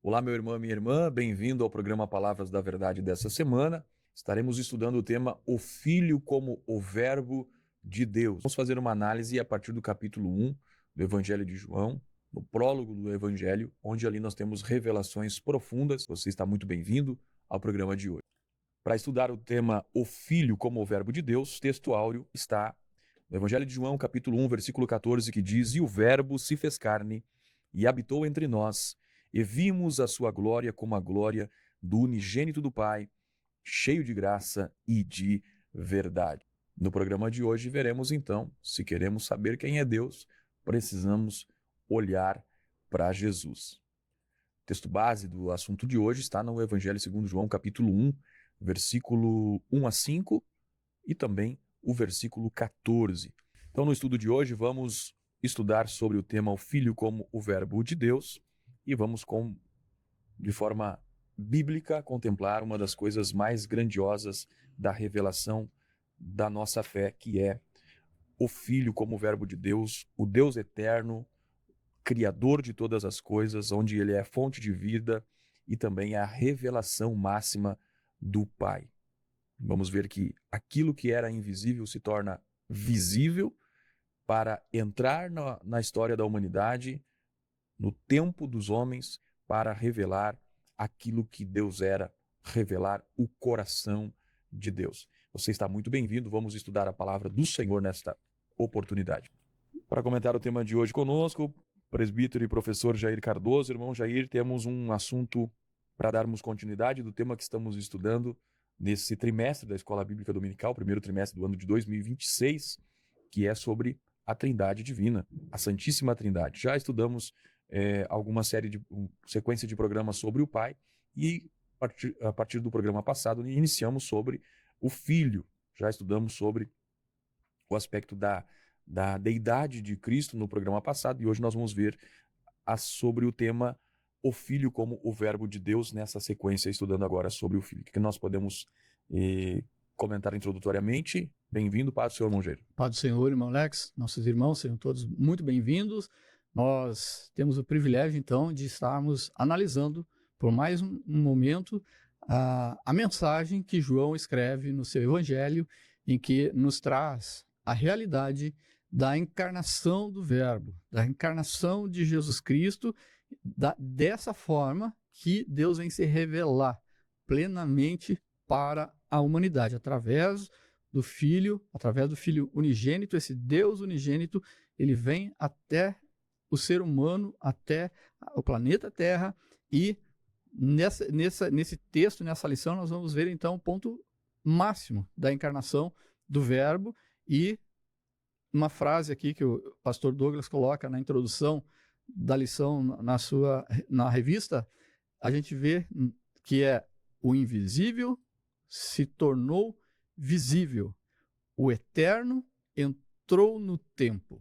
Olá, meu irmão, minha irmã, bem-vindo ao programa Palavras da Verdade dessa semana. Estaremos estudando o tema O Filho como o Verbo de Deus. Vamos fazer uma análise a partir do capítulo 1 do Evangelho de João, no prólogo do Evangelho, onde ali nós temos revelações profundas. Você está muito bem-vindo ao programa de hoje. Para estudar o tema O Filho como o Verbo de Deus, o texto áureo está no Evangelho de João, capítulo 1, versículo 14, que diz: E o Verbo se fez carne e habitou entre nós, e vimos a sua glória como a glória do unigênito do Pai, cheio de graça e de verdade. No programa de hoje veremos então, se queremos saber quem é Deus, precisamos olhar para Jesus. O texto base do assunto de hoje está no Evangelho segundo João, capítulo 1, versículo 1 a 5 e também o versículo 14. Então, no estudo de hoje, vamos estudar sobre o tema O Filho como o Verbo de Deus e vamos, de forma bíblica, contemplar uma das coisas mais grandiosas da revelação da nossa fé, que é o Filho como o Verbo de Deus, o Deus eterno, Criador de todas as coisas, onde Ele é fonte de vida e também a revelação máxima do Pai. Vamos ver que aquilo que era invisível se torna visível para entrar na história da humanidade, no tempo dos homens, para revelar aquilo que Deus era, revelar o coração de Deus. Você está muito bem-vindo, vamos estudar a palavra do Senhor nesta oportunidade. Para comentar o tema de hoje conosco, presbítero e professor Jair Cardoso. Irmão Jair, temos um assunto para darmos continuidade do tema que estamos estudando nesse trimestre da Escola Bíblica Dominical, primeiro trimestre do ano de 2026, que é sobre a Trindade Divina, a Santíssima Trindade. Já estudamos alguma sequência de programas sobre o Pai e a partir do programa passado iniciamos sobre o Filho. Já estudamos sobre o aspecto da deidade de Cristo no programa passado e hoje nós vamos ver sobre o tema O Filho como o Verbo de Deus nessa sequência, estudando agora sobre o Filho. O que nós podemos comentar introdutoriamente? Bem-vindo, Padre Senhor Mongeiro. Paz do Senhor, irmão Alex, nossos irmãos, sejam todos muito bem-vindos. Nós temos o privilégio, então, de estarmos analisando por mais um momento a mensagem que João escreve no seu Evangelho, em que nos traz a realidade da encarnação do Verbo, da encarnação de Jesus Cristo, dessa forma que Deus vem se revelar plenamente para a humanidade, através do Filho unigênito. Esse Deus unigênito, ele vem até o ser humano, até o planeta Terra, e nesse texto, nessa lição, nós vamos ver então o ponto máximo da encarnação do Verbo. E uma frase aqui que o pastor Douglas coloca na introdução da lição na revista, a gente vê que é: o invisível se tornou visível, o eterno entrou no tempo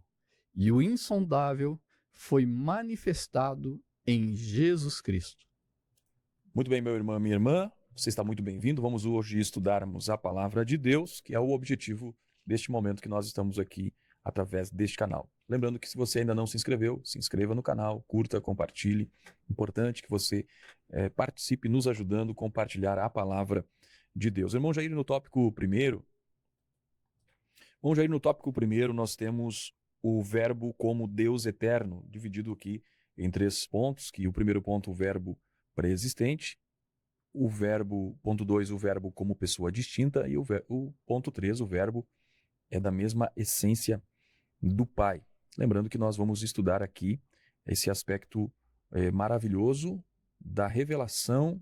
e o insondável foi manifestado em Jesus Cristo. Muito bem, meu irmão, minha irmã, você está muito bem-vindo. Vamos hoje estudarmos a palavra de Deus, que é o objetivo deste momento que nós estamos aqui através deste canal. Lembrando que se você ainda não se inscreveu, se inscreva no canal, curta, compartilhe. Importante que você participe nos ajudando a compartilhar a palavra de Deus. Irmão Jair, no tópico primeiro, nós temos o verbo como Deus eterno, dividido aqui em 3 pontos, que o primeiro ponto, o verbo pré-existente, o verbo, ponto 2, o verbo como pessoa distinta, e o ponto 3, o verbo é da mesma essência do Pai. Lembrando que nós vamos estudar aqui esse aspecto maravilhoso da revelação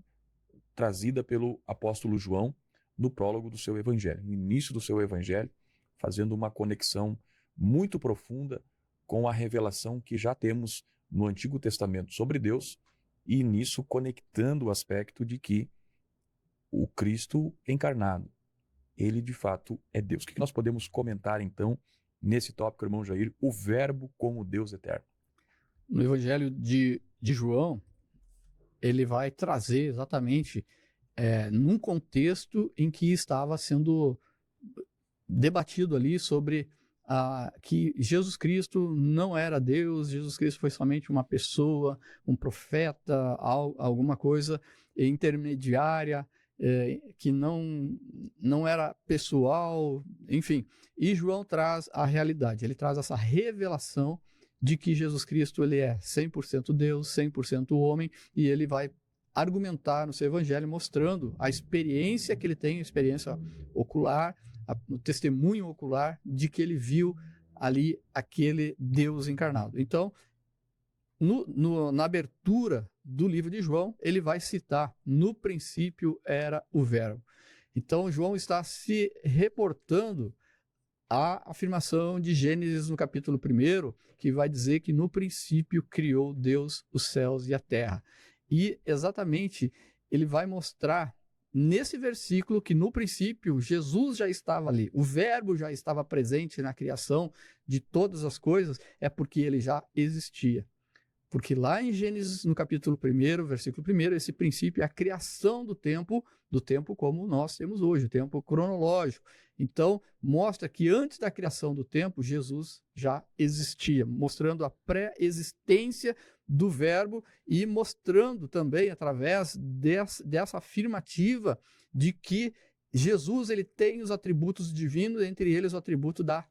trazida pelo apóstolo João no prólogo do seu evangelho, no início do seu evangelho, fazendo uma conexão muito profunda com a revelação que já temos no Antigo Testamento sobre Deus, e nisso conectando o aspecto de que o Cristo encarnado, ele de fato é Deus. O que nós podemos comentar então nesse tópico, irmão Jair, o Verbo como Deus eterno? No Evangelho de João, ele vai trazer exatamente num contexto em que estava sendo debatido ali sobre que Jesus Cristo não era Deus, Jesus Cristo foi somente uma pessoa, um profeta, alguma coisa intermediária, que não era pessoal, enfim. E João traz a realidade, ele traz essa revelação de que Jesus Cristo ele é 100% Deus, 100% homem, e ele vai argumentar no seu evangelho mostrando a experiência que ele tem, a experiência ocular, o testemunho ocular de que ele viu ali aquele Deus encarnado. Então, na abertura do livro de João, ele vai citar: no princípio era o Verbo. Então, João está se reportando à afirmação de Gênesis no capítulo 1, que vai dizer que no princípio criou Deus os céus e a terra. E exatamente ele vai mostrar nesse versículo que no princípio Jesus já estava ali, o Verbo já estava presente na criação de todas as coisas, é porque ele já existia. Porque lá em Gênesis, no capítulo 1, versículo 1, esse princípio é a criação do tempo como nós temos hoje, o tempo cronológico. Então, mostra que antes da criação do tempo, Jesus já existia, mostrando a pré-existência do Verbo e mostrando também, através dessa afirmativa, de que Jesus ele tem os atributos divinos, entre eles o atributo da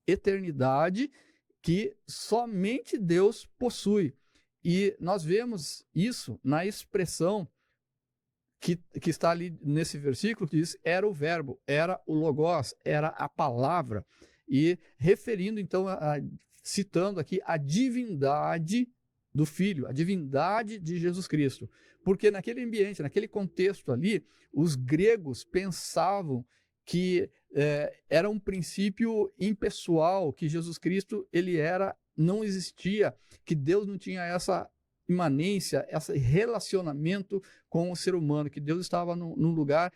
eternidade, que somente Deus possui. E nós vemos isso na expressão que está ali nesse versículo, que diz: era o Verbo, era o Logos, era a palavra. E referindo, então, citando aqui a divindade do Filho, a divindade de Jesus Cristo. Porque naquele ambiente, naquele contexto ali, os gregos pensavam que era um princípio impessoal, que Jesus Cristo não existia, que Deus não tinha essa imanência, esse relacionamento com o ser humano, que Deus estava num lugar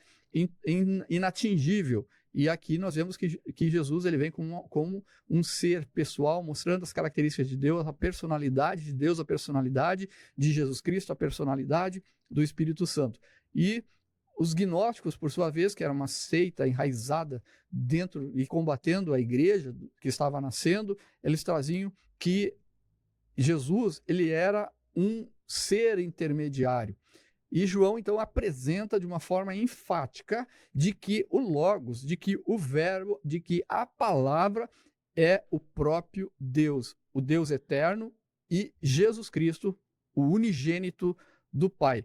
inatingível. E aqui nós vemos que Jesus ele vem como um ser pessoal, mostrando as características de Deus, a personalidade de Deus, a personalidade de Jesus Cristo, a personalidade do Espírito Santo. E os gnósticos, por sua vez, que era uma seita enraizada dentro e combatendo a igreja que estava nascendo, eles traziam que Jesus ele era um ser intermediário. E João, então, apresenta de uma forma enfática de que o Logos, de que o Verbo, de que a palavra é o próprio Deus, o Deus eterno, e Jesus Cristo, o unigênito do Pai.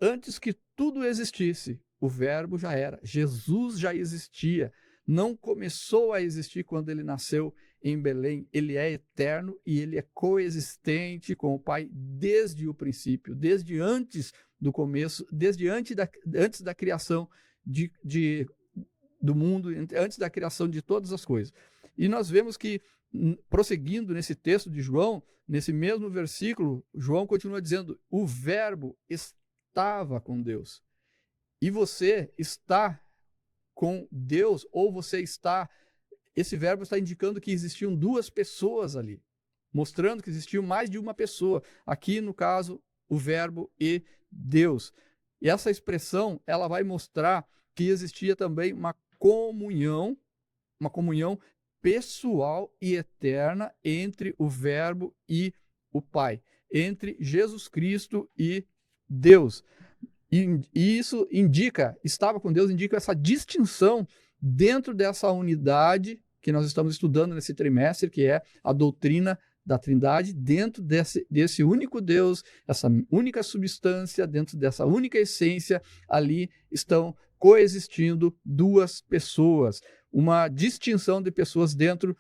Antes que tudo existisse, o Verbo já era, Jesus já existia, não começou a existir quando ele nasceu em Belém, ele é eterno e ele é coexistente com o Pai desde o princípio, desde antes do começo, desde antes da criação do mundo, antes da criação de todas as coisas. E nós vemos que, prosseguindo nesse texto de João, nesse mesmo versículo, João continua dizendo: o Verbo estava com Deus. E você está com Deus, ou você está... Esse verbo está indicando que existiam duas pessoas ali, mostrando que existia mais de uma pessoa. Aqui, no caso, o Verbo e Deus. E essa expressão, ela vai mostrar que existia também uma comunhão pessoal e eterna entre o Verbo e o Pai, entre Jesus Cristo e Deus. E isso estava com Deus, indica essa distinção dentro dessa unidade que nós estamos estudando nesse trimestre, que é a doutrina da Trindade, dentro desse único Deus, essa única substância, dentro dessa única essência, ali estão coexistindo duas pessoas, uma distinção de pessoas dentro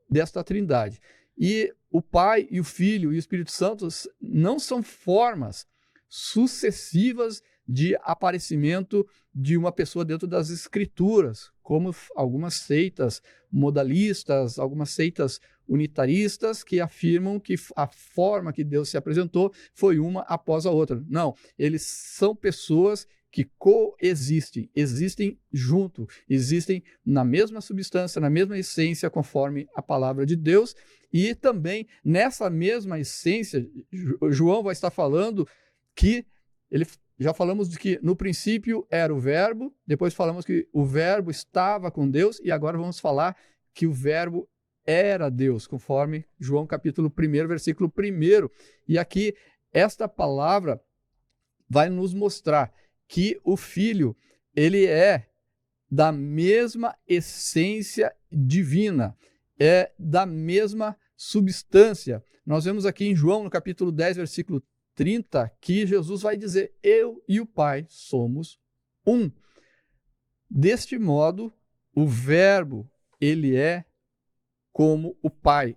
desta Trindade. E o Pai e o Filho e o Espírito Santo não são formas sucessivas de aparecimento de uma pessoa dentro das Escrituras, como algumas seitas modalistas, algumas seitas unitaristas que afirmam que a forma que Deus se apresentou foi uma após a outra. Não, eles são pessoas que coexistem, existem junto, existem na mesma substância, na mesma essência, conforme a palavra de Deus, e também nessa mesma essência, João vai estar falando que já falamos de que no princípio era o Verbo, depois falamos que o Verbo estava com Deus, e agora vamos falar que o verbo era Deus, conforme João capítulo 1, versículo 1. E aqui, esta palavra vai nos mostrar que o Filho, ele é da mesma essência divina, é da mesma substância. Nós vemos aqui em João, no capítulo 10, versículo 30, que Jesus vai dizer: eu e o Pai somos um. Deste modo, o verbo, ele é como o Pai.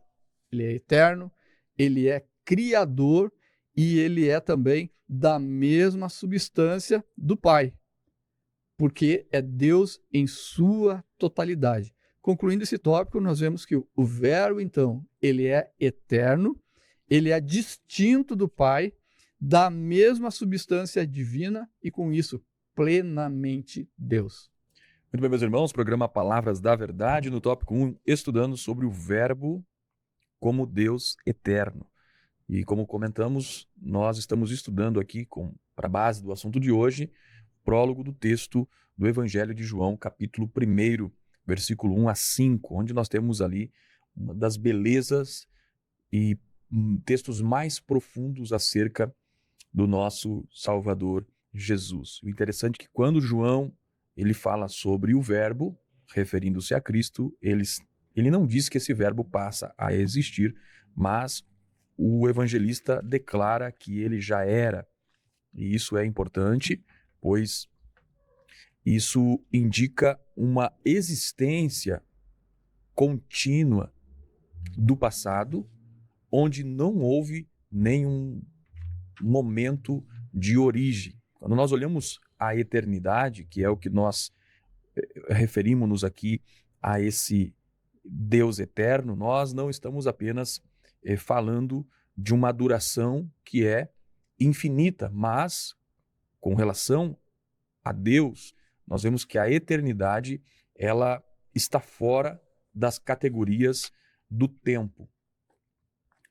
Ele é eterno, ele é criador e ele é também da mesma substância do Pai, porque é Deus em sua totalidade. Concluindo esse tópico, nós vemos que o verbo, então, ele é eterno, ele é distinto do Pai, da mesma substância divina e, com isso, plenamente Deus. Muito bem, meus irmãos, programa Palavras da Verdade, no tópico 1, estudando sobre o verbo como Deus eterno. E como comentamos, nós estamos estudando aqui, para a base do assunto de hoje, prólogo do texto do Evangelho de João, capítulo 1, versículo 1 a 5, onde nós temos ali uma das belezas e textos mais profundos acerca do nosso Salvador Jesus. O interessante é que quando João ele fala sobre o verbo, referindo-se a Cristo, ele não diz que esse verbo passa a existir, mas o evangelista declara que ele já era. E isso é importante, pois isso indica uma existência contínua do passado, onde não houve nenhum momento de origem. Quando nós olhamos a eternidade, que é o que nós referimos-nos aqui a esse Deus eterno, nós não estamos apenas falando de uma duração que é infinita, mas com relação a Deus, nós vemos que a eternidade ela está fora das categorias do tempo.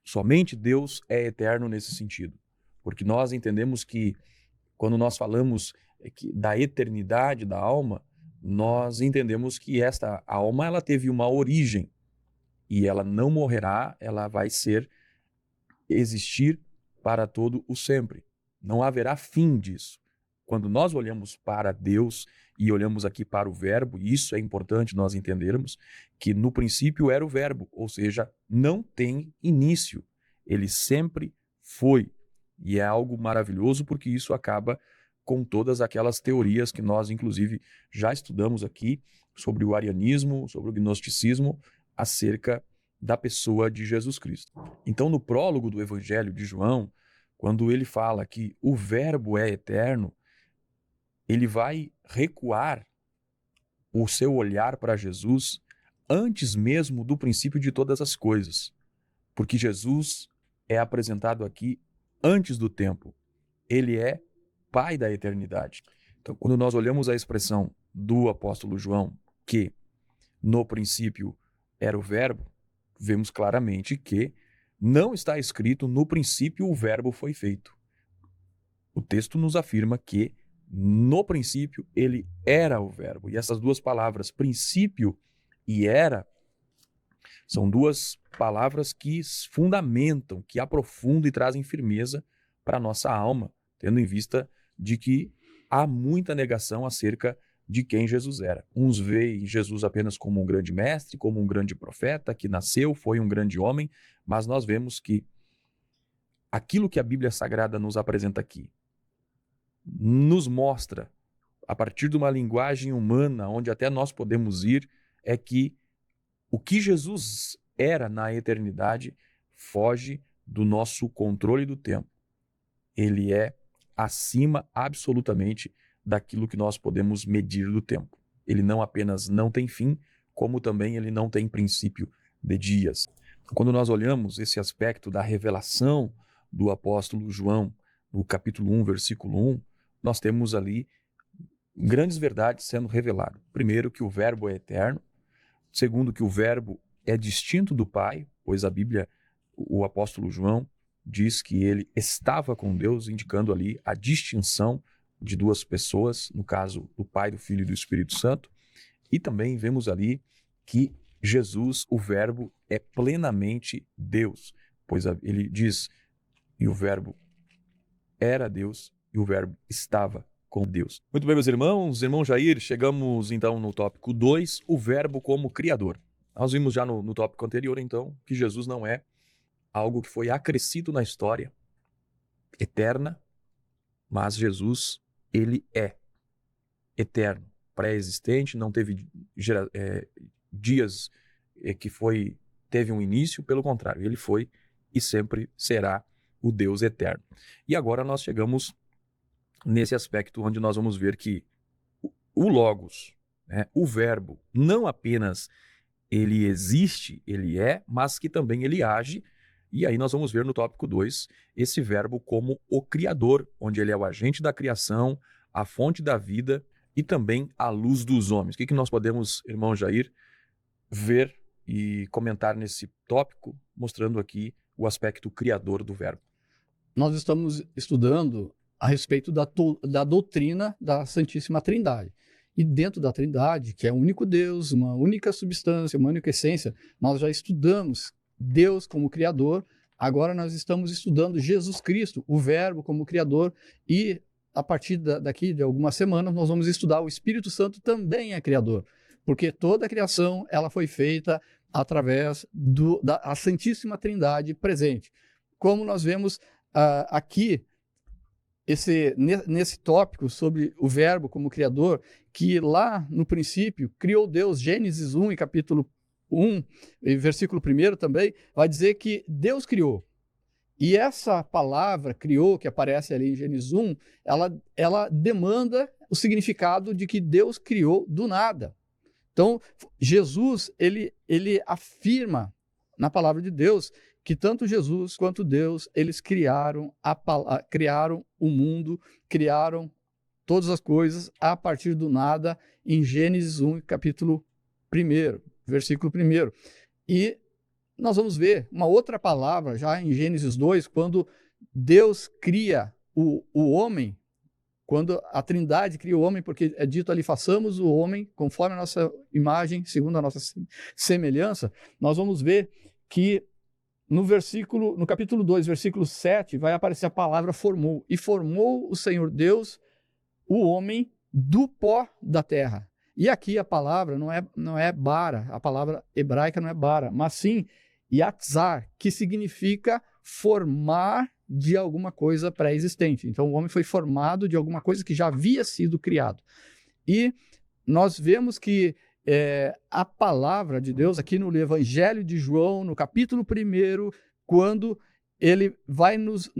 Somente Deus é eterno nesse sentido, porque nós entendemos que quando nós falamos da eternidade da alma, nós entendemos que esta alma ela teve uma origem e ela não morrerá, ela vai existir para todo o sempre. Não haverá fim disso. Quando nós olhamos para Deus e olhamos aqui para o verbo, e isso é importante nós entendermos, que no princípio era o verbo, ou seja, não tem início. Ele sempre foi. E é algo maravilhoso porque isso acaba com todas aquelas teorias que nós, inclusive, já estudamos aqui sobre o arianismo, sobre o gnosticismo, acerca da pessoa de Jesus Cristo. Então, no prólogo do Evangelho de João, quando ele fala que o verbo é eterno, ele vai recuar o seu olhar para Jesus antes mesmo do princípio de todas as coisas, porque Jesus é apresentado aqui antes do tempo. Ele é Pai da eternidade. Então, quando nós olhamos a expressão do apóstolo João, que no princípio era o verbo, vemos claramente que não está escrito no princípio o verbo foi feito. O texto nos afirma que no princípio ele era o verbo. E essas duas palavras, princípio e era, são duas palavras que fundamentam, que aprofundam e trazem firmeza para a nossa alma, tendo em vista de que há muita negação acerca de quem Jesus era. Uns veem Jesus apenas como um grande mestre, como um grande profeta, que nasceu, foi um grande homem, mas nós vemos que aquilo que a Bíblia Sagrada nos apresenta aqui, nos mostra, a partir de uma linguagem humana, onde até nós podemos ir, é que o que Jesus era na eternidade foge do nosso controle do tempo. Ele é acima absolutamente daquilo que nós podemos medir do tempo. Ele não apenas não tem fim, como também ele não tem princípio de dias. Quando nós olhamos esse aspecto da revelação do apóstolo João, no capítulo 1, versículo 1, nós temos ali grandes verdades sendo reveladas. Primeiro, que o verbo é eterno. Segundo, que o verbo é distinto do Pai, pois a Bíblia, o apóstolo João, diz que ele estava com Deus, indicando ali a distinção de duas pessoas, no caso, do Pai, do Filho e do Espírito Santo. E também vemos ali que Jesus, o Verbo, é plenamente Deus, pois ele diz, e o Verbo era Deus, e o Verbo estava com Deus. Muito bem, meus irmãos, irmão Jair, chegamos então no tópico 2, o Verbo como Criador. Nós vimos já no tópico anterior, então, que Jesus não é algo que foi acrescido na história eterna, mas Jesus, ele é eterno, pré-existente, não teve dias que teve um início, pelo contrário, ele foi e sempre será o Deus eterno. E agora nós chegamos nesse aspecto onde nós vamos ver que o Logos, né, o Verbo, não apenas ele existe, ele é, mas que também ele age. E aí nós vamos ver no tópico 2 esse Verbo como o Criador, onde ele é o agente da criação, a fonte da vida e também a luz dos homens. O que nós podemos, irmão Jair, ver e comentar nesse tópico, mostrando aqui o aspecto criador do Verbo? Nós estamos estudando a respeito da doutrina da Santíssima Trindade. E dentro da Trindade, que é um único Deus, uma única substância, uma única essência, nós já estudamos Deus como Criador. Agora nós estamos estudando Jesus Cristo, o Verbo como Criador, e a partir daqui de algumas semanas nós vamos estudar o Espírito Santo também é Criador, porque toda a criação ela foi feita através da Santíssima Trindade presente. Como nós vemos aqui, nesse tópico sobre o Verbo como Criador, que lá no princípio criou Deus, Gênesis 1 e capítulo 1, e versículo 1 também, vai dizer que Deus criou. E essa palavra criou, que aparece ali em Gênesis 1, ela demanda o significado de que Deus criou do nada. Então, Jesus, ele afirma na palavra de Deus que tanto Jesus quanto Deus, eles criaram o mundo, criaram todas as coisas a partir do nada, em Gênesis 1, capítulo 1, versículo 1. E nós vamos ver uma outra palavra já em Gênesis 2, quando Deus cria o homem, quando a Trindade cria o homem, porque é dito ali, façamos o homem conforme a nossa imagem, segundo a nossa semelhança. Nós vamos ver que no capítulo 2, versículo 7, vai aparecer a palavra formou. E formou o Senhor Deus o homem do pó da terra. E aqui a palavra não é bara, a palavra hebraica não é bara, mas sim yatzar, que significa formar de alguma coisa pré-existente. Então o homem foi formado de alguma coisa que já havia sido criado. E nós vemos que a palavra de Deus aqui no Evangelho de João, no capítulo 1, quando ele vai nos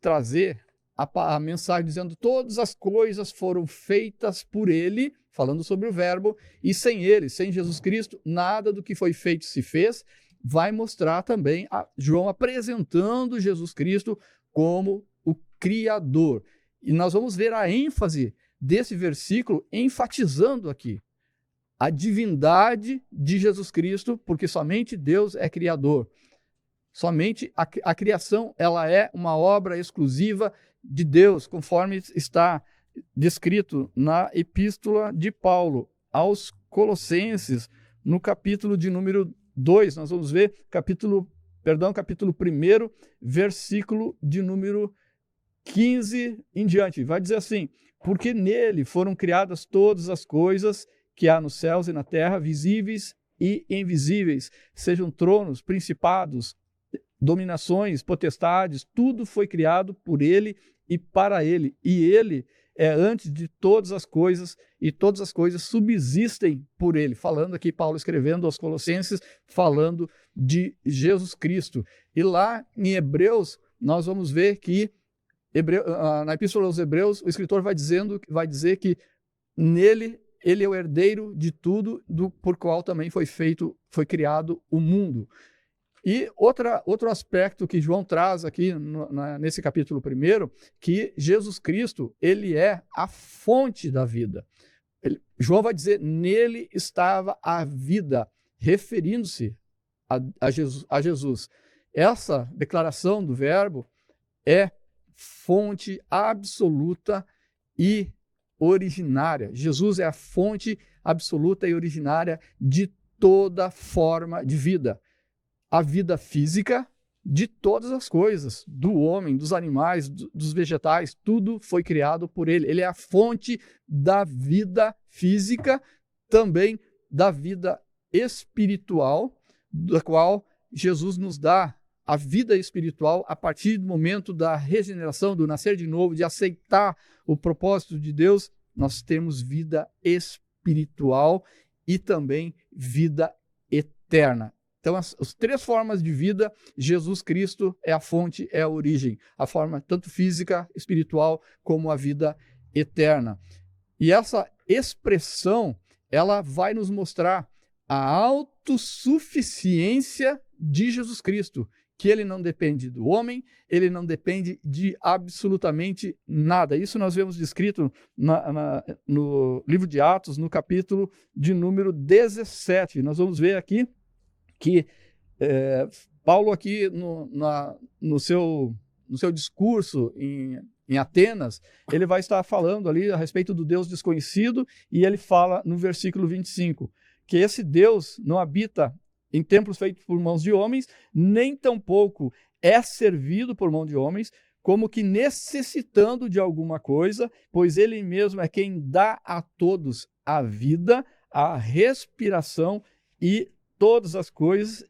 trazer a mensagem dizendo todas as coisas foram feitas por ele, falando sobre o Verbo, e sem ele, sem Jesus Cristo, nada do que foi feito se fez, vai mostrar também João apresentando Jesus Cristo como o Criador. E nós vamos ver a ênfase desse versículo enfatizando aqui a divindade de Jesus Cristo, porque somente Deus é Criador. Somente a criação ela é uma obra exclusiva de Deus, conforme está descrito na Epístola de Paulo aos Colossenses, no capítulo de número 2. Nós vamos ver capítulo 1, versículo de número 15 em diante. Vai dizer assim: porque nele foram criadas todas as coisas que há nos céus e na terra, visíveis e invisíveis, sejam tronos, principados, dominações, potestades, tudo foi criado por ele e para ele. E ele é antes de todas as coisas, e todas as coisas subsistem por ele. Falando aqui, Paulo escrevendo aos Colossenses, falando de Jesus Cristo. E lá em Hebreus, nós vamos ver que, na Epístola aos Hebreus, o escritor vai dizer que nele ele é o herdeiro de tudo, por qual também foi criado o mundo. E outro aspecto que João traz aqui nesse capítulo 1, que Jesus Cristo, ele é a fonte da vida. João vai dizer, nele estava a vida, referindo-se a Jesus. Essa declaração do Verbo é fonte absoluta e originária. Jesus é a fonte absoluta e originária de toda forma de vida. A vida física de todas as coisas, do homem, dos animais, dos vegetais, tudo foi criado por ele. Ele é a fonte da vida física, também da vida espiritual, da qual Jesus nos dá a vida espiritual a partir do momento da regeneração, do nascer de novo, de aceitar o propósito de Deus. Nós temos vida espiritual e também vida eterna. Então, as três formas de vida, Jesus Cristo é a fonte, é a origem. A forma tanto física, espiritual, como a vida eterna. E essa expressão, ela vai nos mostrar a autossuficiência de Jesus Cristo, que ele não depende do homem, ele não depende de absolutamente nada. Isso nós vemos descrito no livro de Atos, no capítulo de número 17. Nós vamos ver aqui que Paulo aqui no seu discurso em Atenas, ele vai estar falando ali a respeito do Deus desconhecido, e ele fala no versículo 25, que esse Deus não habita em templos feitos por mãos de homens, nem tampouco é servido por mão de homens, como que necessitando de alguma coisa, pois ele mesmo é quem dá a todos a vida, a respiração e todas as coisas,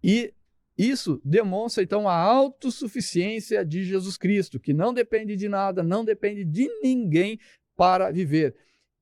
e isso demonstra então a autossuficiência de Jesus Cristo, que não depende de nada, não depende de ninguém para viver.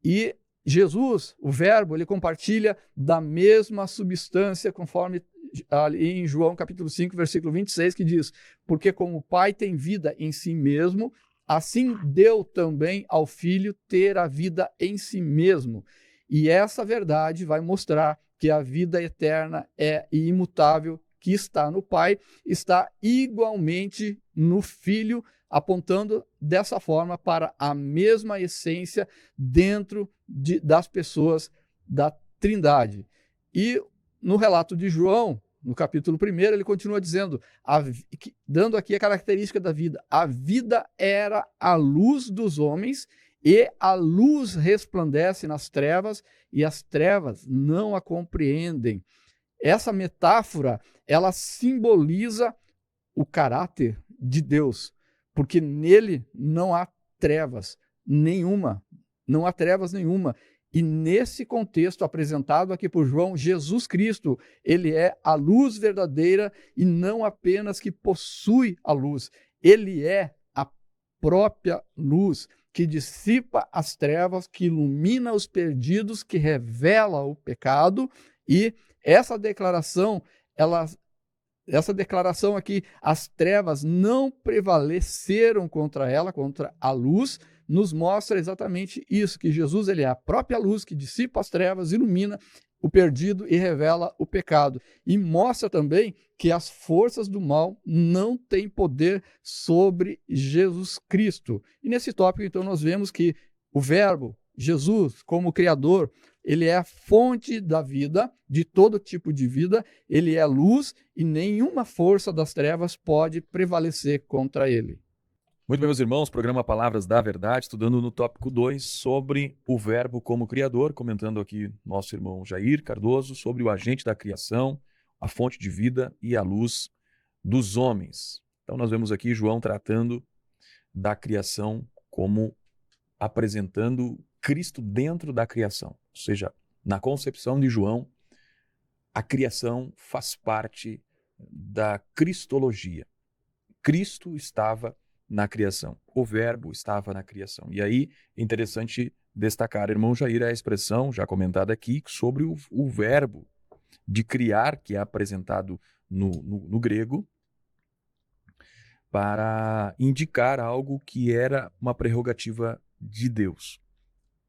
E Jesus, o Verbo, ele compartilha da mesma substância, conforme ali em João capítulo 5, versículo 26, que diz: porque como o Pai tem vida em si mesmo, assim deu também ao Filho ter a vida em si mesmo. E essa verdade vai mostrar que a vida eterna é imutável, que está no Pai, está igualmente no Filho, apontando dessa forma para a mesma essência dentro das pessoas da Trindade. E no relato de João, no capítulo 1, ele continua dizendo, dando aqui a característica da vida: a vida era a luz dos homens, e a luz resplandece nas trevas, e as trevas não a compreendem. Essa metáfora, ela simboliza o caráter de Deus, porque nele não há trevas nenhuma, não há trevas nenhuma. E nesse contexto apresentado aqui por João, Jesus Cristo, ele é a luz verdadeira e não apenas que possui a luz, ele é a própria luz, que dissipa as trevas, que ilumina os perdidos, que revela o pecado. E essa declaração aqui, as trevas não prevaleceram contra ela, contra a luz, nos mostra exatamente isso, que Jesus, ele é a própria luz que dissipa as trevas, ilumina o perdido e revela o pecado. E mostra também que as forças do mal não têm poder sobre Jesus Cristo. E nesse tópico, então, nós vemos que o Verbo, Jesus, como Criador, ele é a fonte da vida, de todo tipo de vida, ele é luz e nenhuma força das trevas pode prevalecer contra ele. Muito bem, meus irmãos, programa Palavras da Verdade, estudando no tópico 2 sobre o Verbo como Criador, comentando aqui nosso irmão Jair Cardoso sobre o agente da criação, a fonte de vida e a luz dos homens. Então nós vemos aqui João tratando da criação como apresentando Cristo dentro da criação. Ou seja, na concepção de João, a criação faz parte da cristologia. Cristo estava na criação, o Verbo estava na criação. E aí é interessante destacar, irmão Jair, a expressão já comentada aqui sobre o verbo de criar, que é apresentado no grego, para indicar algo que era uma prerrogativa de Deus.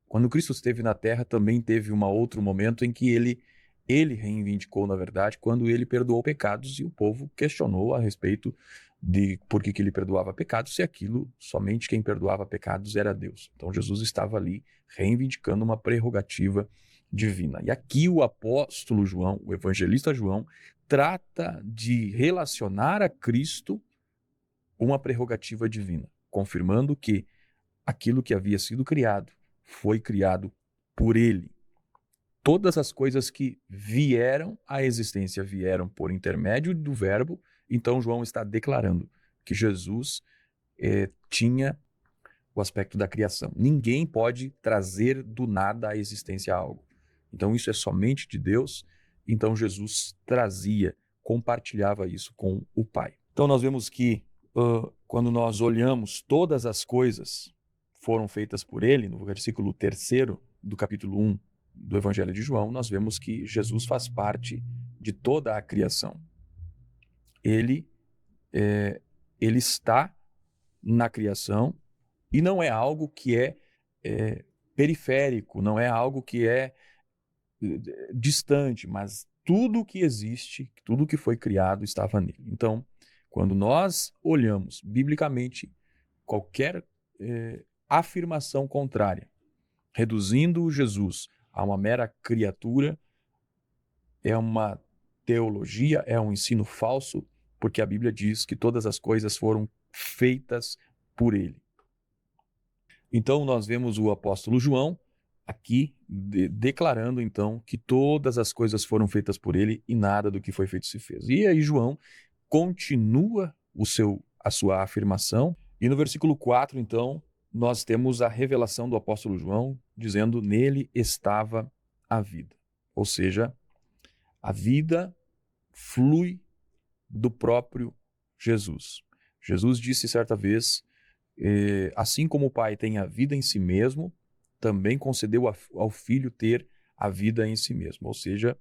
Quando Cristo esteve na terra, também teve um outro momento em que ele reivindicou, na verdade, quando ele perdoou pecados e o povo questionou a respeito de por que ele perdoava pecados, se aquilo, somente quem perdoava pecados era Deus. Então Jesus estava ali reivindicando uma prerrogativa divina. E aqui o apóstolo João, o evangelista João, trata de relacionar a Cristo uma prerrogativa divina, confirmando que aquilo que havia sido criado foi criado por ele. todas as coisas que vieram à existência vieram por intermédio do Verbo. Então João está declarando que Jesus tinha o aspecto da criação. Ninguém pode trazer do nada à existência algo. Então isso é somente de Deus. Então Jesus trazia, compartilhava isso com o Pai. Então nós vemos que quando nós olhamos, todas as coisas foram feitas por ele, no versículo 3º do capítulo 1 do Evangelho de João, nós vemos que Jesus faz parte de toda a criação. Ele está na criação e não é algo que é periférico, não é algo que é distante, mas tudo que existe, tudo que foi criado estava nele. Então, quando nós olhamos biblicamente qualquer afirmação contrária, reduzindo Jesus a uma mera criatura, é uma teologia, é um ensino falso, porque a Bíblia diz que todas as coisas foram feitas por ele. Então nós vemos o apóstolo João aqui declarando então que todas as coisas foram feitas por ele e nada do que foi feito se fez. E aí João continua a sua afirmação, e no versículo 4 então nós temos a revelação do apóstolo João dizendo: nele estava a vida. Ou seja, a vida flui do próprio Jesus. Jesus disse certa vez, assim como o Pai tem a vida em si mesmo, também concedeu ao Filho ter a vida em si mesmo. Ou seja,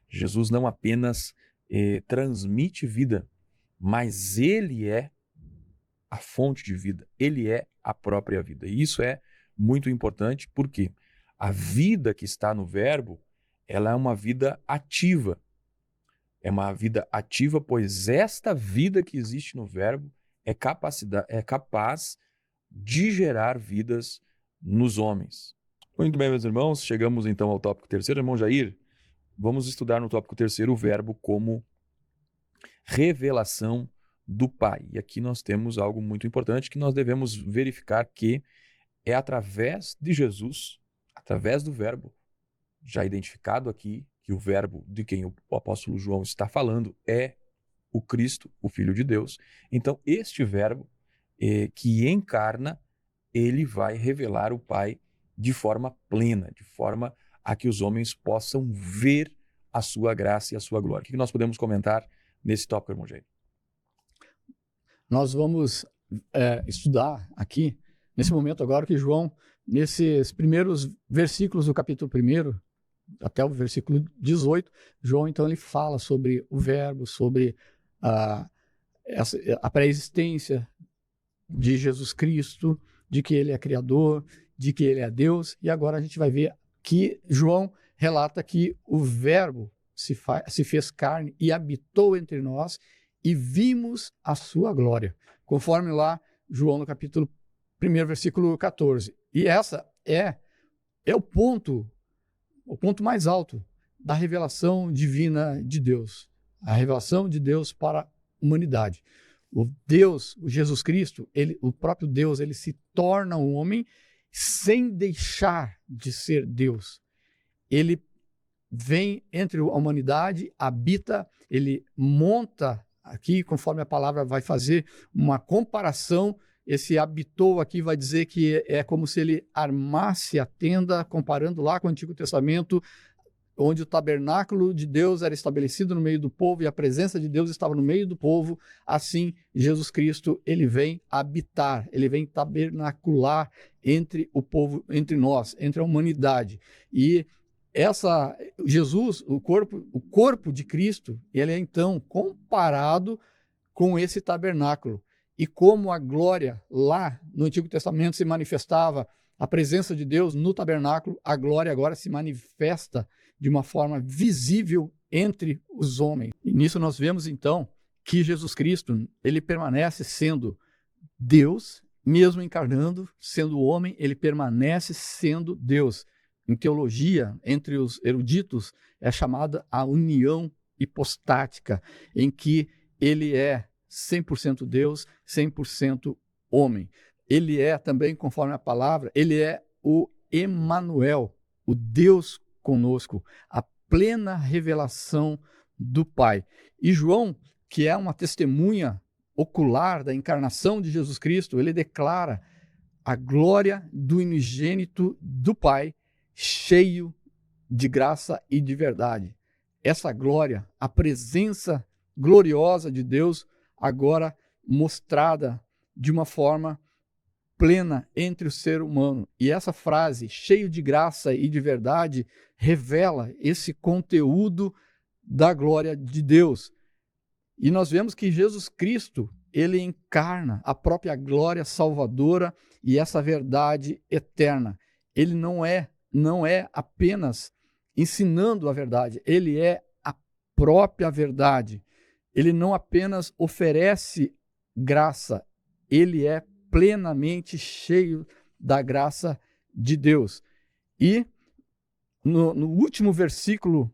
Jesus não apenas transmite vida, mas ele é a fonte de vida, ele é a própria vida. E isso é muito importante porque a vida que está no Verbo, ela é uma vida ativa. É uma vida ativa, pois esta vida que existe no Verbo é capaz de gerar vidas nos homens. Muito bem, meus irmãos, chegamos então ao tópico 3º. Irmão Jair, vamos estudar no tópico 3º o Verbo como revelação do Pai. E aqui nós temos algo muito importante que nós devemos verificar, que é através de Jesus, através do Verbo, já identificado aqui, que o Verbo de quem o apóstolo João está falando é o Cristo, o Filho de Deus. Então, este Verbo que encarna, ele vai revelar o Pai de forma plena, de forma a que os homens possam ver a sua graça e a sua glória. O que nós podemos comentar nesse tópico, irmão Jair? Nós vamos estudar aqui, nesse momento agora, que João, nesses primeiros versículos do capítulo 1, até o versículo 18, João, então, ele fala sobre o Verbo, sobre a pré-existência de Jesus Cristo, de que ele é Criador, de que ele é Deus, e agora a gente vai ver que João relata que o Verbo se fez carne e habitou entre nós, e vimos a sua glória, conforme lá João no capítulo 1, versículo 14. E essa é o ponto mais alto da revelação divina de Deus, a revelação de Deus para a humanidade. O Deus, o Jesus Cristo, o próprio Deus, ele se torna um homem sem deixar de ser Deus. Ele vem entre a humanidade, habita, ele monta aqui, conforme a palavra vai fazer uma comparação, esse habitou aqui vai dizer que é como se ele armasse a tenda, comparando lá com o Antigo Testamento, onde o tabernáculo de Deus era estabelecido no meio do povo e a presença de Deus estava no meio do povo. Assim, Jesus Cristo, ele vem habitar, ele vem tabernacular entre o povo, entre nós, entre a humanidade. E Jesus, o corpo de Cristo, ele é então comparado com esse tabernáculo. E como a glória lá no Antigo Testamento se manifestava, a presença de Deus no tabernáculo, a glória agora se manifesta de uma forma visível entre os homens. E nisso nós vemos então que Jesus Cristo, ele permanece sendo Deus, mesmo encarnando, sendo homem, ele permanece sendo Deus. Em teologia, entre os eruditos, é chamada a união hipostática, em que ele é 100% Deus, 100% homem. Ele é também, conforme a palavra, ele é o Emanuel, o Deus conosco, a plena revelação do Pai. E João, que é uma testemunha ocular da encarnação de Jesus Cristo, ele declara a glória do unigênito do Pai, cheio de graça e de verdade. Essa glória, a presença gloriosa de Deus, agora mostrada de uma forma plena entre o ser humano. E essa frase, cheio de graça e de verdade, revela esse conteúdo da glória de Deus. E nós vemos que Jesus Cristo, ele encarna a própria glória salvadora e essa verdade eterna. Ele não é apenas ensinando a verdade, ele é a própria verdade. Ele não apenas oferece graça, ele é plenamente cheio da graça de Deus. E no último versículo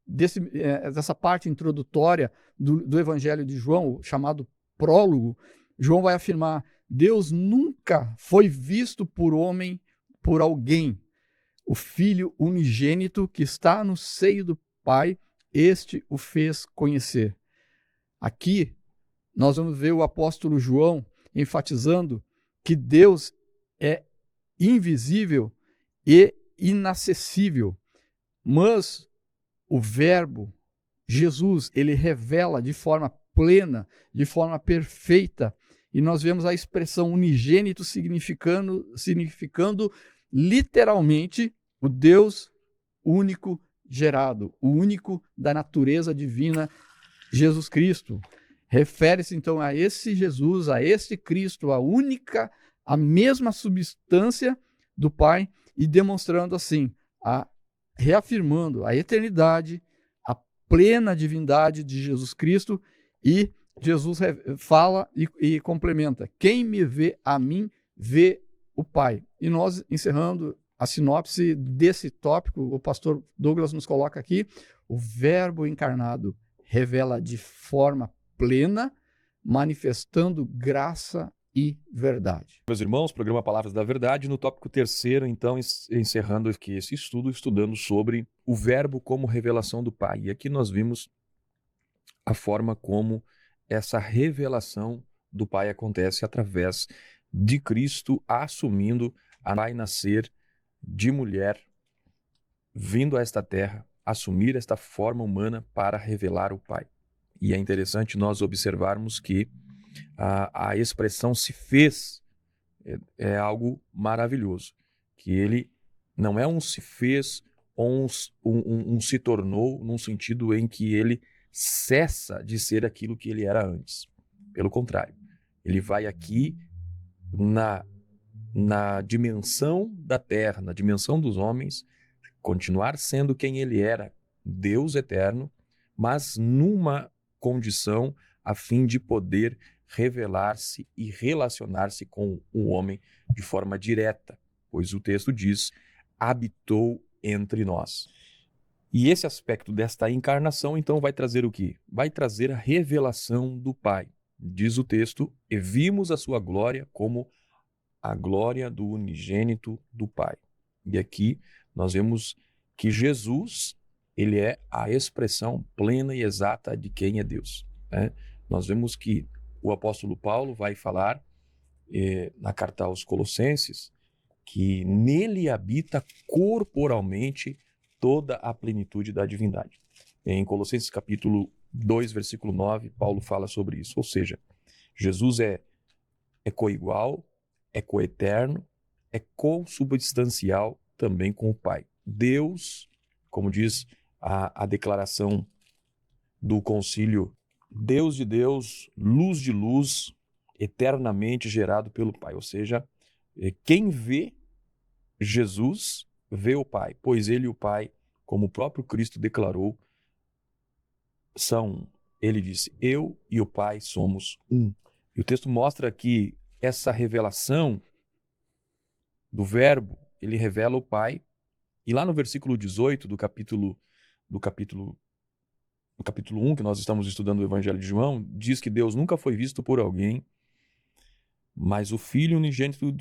dessa parte introdutória do Evangelho de João, chamado prólogo, João vai afirmar: Deus nunca foi visto por homem, por alguém. O Filho unigênito que está no seio do Pai, este o fez conhecer. Aqui nós vamos ver o apóstolo João enfatizando que Deus é invisível e inacessível, mas o Verbo, Jesus, ele revela de forma plena, de forma perfeita, e nós vemos a expressão unigênito significando literalmente o Deus único gerado, o único da natureza divina, Jesus Cristo. Refere-se então a esse Jesus, a esse Cristo, a mesma substância do Pai, e demonstrando assim, reafirmando a eternidade, a plena divindade de Jesus Cristo. E Jesus fala e complementa: quem me vê a mim, vê o Pai. E nós, encerrando a sinopse desse tópico, o pastor Douglas nos coloca aqui: o Verbo encarnado revela de forma plena, manifestando graça e verdade. Meus irmãos, programa Palavras da Verdade, no tópico 3º, então, encerrando aqui esse estudo, estudando sobre o Verbo como revelação do Pai. E aqui nós vimos a forma como essa revelação do Pai acontece através de Cristo assumindo a Pai nascer de mulher, vindo a esta terra, assumir esta forma humana para revelar o Pai. E é interessante nós observarmos que a expressão se fez é algo maravilhoso, que ele não é um se fez ou um se tornou, num sentido em que ele cessa de ser aquilo que ele era antes. Pelo contrário, ele vai aqui na dimensão da terra, na dimensão dos homens, continuar sendo quem ele era, Deus eterno, mas numa condição a fim de poder revelar-se e relacionar-se com o homem de forma direta, pois o texto diz: habitou entre nós. E esse aspecto desta encarnação, então, vai trazer o quê? Vai trazer a revelação do Pai. Diz o texto: e vimos a sua glória como a glória do unigênito do Pai. E aqui nós vemos que Jesus, ele é a expressão plena e exata de quem é Deus, né? Nós vemos que o apóstolo Paulo vai falar na carta aos Colossenses que nele habita corporalmente toda a plenitude da divindade. Em Colossenses capítulo 2, versículo 9, Paulo fala sobre isso. Ou seja, Jesus é coigual, é coeterno, é consubstancial também com o Pai. Deus, como diz a declaração do concílio, Deus de Deus, luz de luz, eternamente gerado pelo Pai. Ou seja, quem vê Jesus vê o Pai, pois ele e o Pai, como o próprio Cristo declarou, são um. Ele disse: eu e o Pai somos um. E o texto mostra que essa revelação do Verbo, ele revela o Pai. E lá no versículo 18 do capítulo 1, que nós estamos estudando o Evangelho de João, diz que Deus nunca foi visto por alguém, mas o Filho unigênito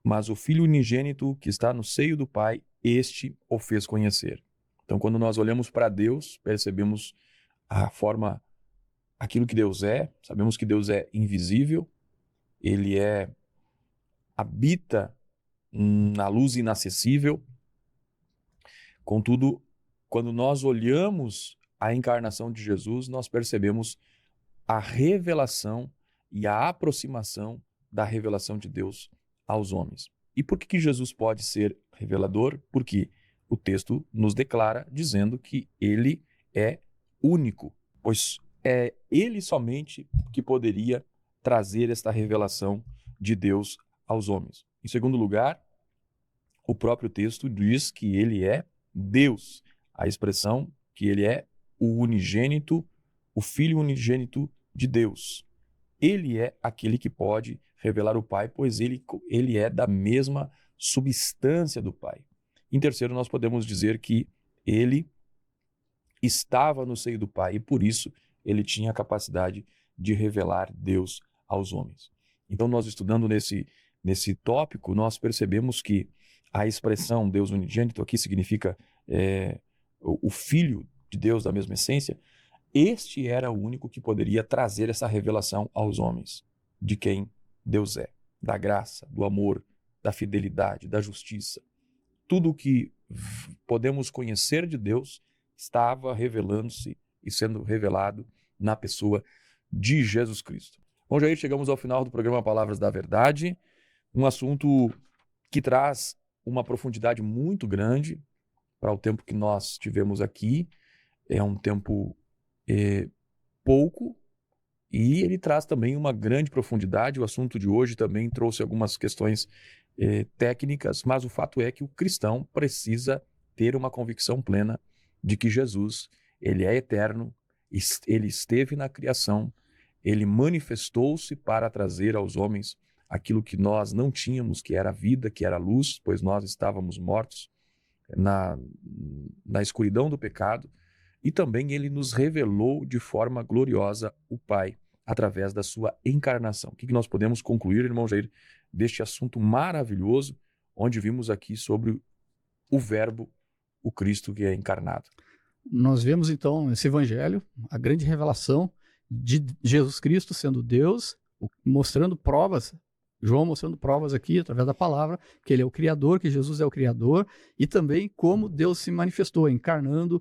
mas o Filho unigênito que está no seio do Pai, este o fez conhecer. Então, quando nós olhamos para Deus, percebemos a forma, aquilo que Deus é, sabemos que Deus é invisível, ele habita na luz inacessível. Contudo, quando nós olhamos a encarnação de Jesus, nós percebemos a revelação e a aproximação da revelação de Deus aos homens. E por que Jesus pode ser revelador? Porque o texto nos declara dizendo que ele é único, pois é ele somente que poderia trazer esta revelação de Deus aos homens. Em segundo lugar, o próprio texto diz que ele é Deus. A expressão que ele é o unigênito, o Filho unigênito de Deus. Ele é aquele que pode revelar o Pai, pois ele é da mesma substância do Pai. Em terceiro, nós podemos dizer que ele estava no seio do Pai e por isso ele tinha a capacidade de revelar Deus aos homens. Então, nós estudando nesse tópico, nós percebemos que a expressão Deus unigênito aqui significa o Filho de Deus da mesma essência. Este era o único que poderia trazer essa revelação aos homens de quem Deus é, da graça, do amor, da fidelidade, da justiça. Tudo o que podemos conhecer de Deus estava revelando-se e sendo revelado na pessoa de Jesus Cristo. Bom, Jair, chegamos ao final do programa Palavras da Verdade, um assunto que traz uma profundidade muito grande para o tempo que nós tivemos aqui. É um tempo pouco e ele traz também uma grande profundidade. O assunto de hoje também trouxe algumas questões técnicas, mas o fato é que o cristão precisa ter uma convicção plena de que Jesus, ele é eterno, ele esteve na criação, ele manifestou-se para trazer aos homens aquilo que nós não tínhamos, que era a vida, que era a luz, pois nós estávamos mortos na escuridão do pecado, e também ele nos revelou de forma gloriosa o Pai, através da sua encarnação. O que nós podemos concluir, irmão Jair, deste assunto maravilhoso, onde vimos aqui sobre o Verbo, o Cristo que é encarnado? Nós vemos então nesse evangelho a grande revelação de Jesus Cristo sendo Deus, mostrando provas, João mostrando provas aqui através da palavra, que ele é o Criador, que Jesus é o Criador, e também como Deus se manifestou, encarnando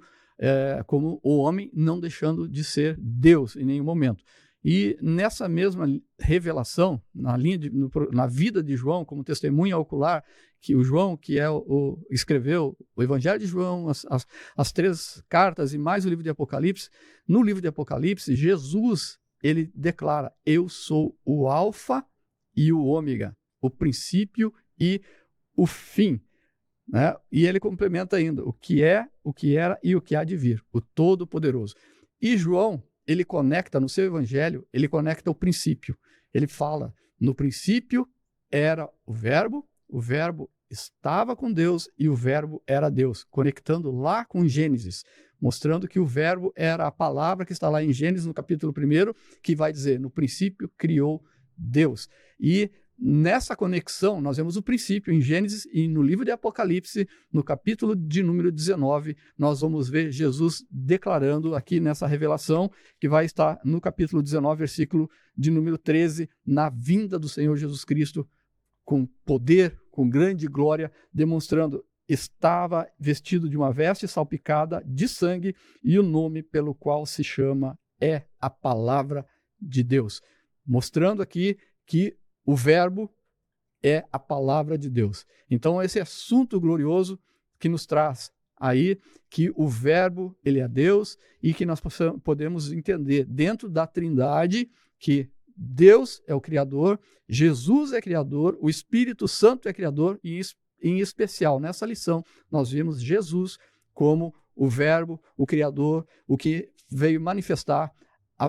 como o homem, não deixando de ser Deus em nenhum momento. E nessa mesma revelação, na vida de João, como testemunha ocular, que o João, que escreveu o Evangelho de João, as 3 cartas e mais o livro de Apocalipse, no livro de Apocalipse, Jesus, ele declara: eu sou o Alfa e o Ômega, o princípio e o fim. Né? E ele complementa ainda o que é, o que era e o que há de vir, o Todo-Poderoso. E João, ele conecta no seu evangelho, ele conecta o princípio. Ele fala: no princípio era o Verbo estava com Deus e o Verbo era Deus, conectando lá com Gênesis, mostrando que o Verbo era a palavra que está lá em Gênesis, no capítulo 1, que vai dizer: no princípio criou Deus. E nessa conexão, nós vemos o princípio em Gênesis, e no livro de Apocalipse, no capítulo de número 19, nós vamos ver Jesus declarando aqui nessa revelação, que vai estar no capítulo 19, versículo de número 13, na vinda do Senhor Jesus Cristo, com poder, com grande glória, demonstrando: estava vestido de uma veste salpicada de sangue, e o nome pelo qual se chama é a Palavra de Deus. Mostrando aqui que o Verbo é a Palavra de Deus. Então, esse assunto glorioso que nos traz aí que o Verbo, ele é Deus, e que nós podemos entender dentro da Trindade que Deus é o Criador, Jesus é Criador, o Espírito Santo é Criador, e em especial nessa lição nós vimos Jesus como o Verbo, o Criador, o que veio manifestar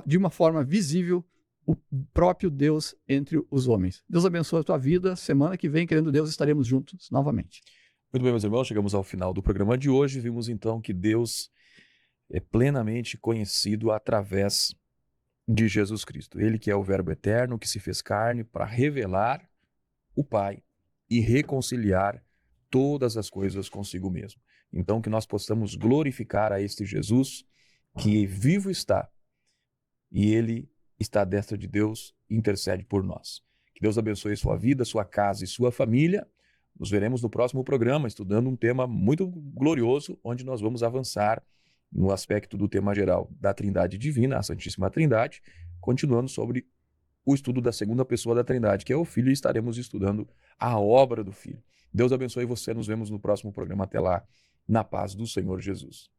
de uma forma visível o próprio Deus entre os homens. Deus abençoe a tua vida. Semana que vem, querendo Deus, estaremos juntos novamente. Muito bem, meus irmãos, chegamos ao final do programa de hoje. Vimos então que Deus é plenamente conhecido através de Jesus Cristo. Ele que é o Verbo eterno, que se fez carne para revelar o Pai e reconciliar todas as coisas consigo mesmo. Então, que nós possamos glorificar a este Jesus que vivo está e ele está à destra de Deus e intercede por nós. Que Deus abençoe sua vida, sua casa e sua família. Nos veremos no próximo programa, estudando um tema muito glorioso, onde nós vamos avançar no aspecto do tema geral da Trindade Divina, a Santíssima Trindade, continuando sobre o estudo da segunda pessoa da Trindade, que é o Filho, e estaremos estudando a obra do Filho. Deus abençoe você, nos vemos no próximo programa. Até lá, na paz do Senhor Jesus.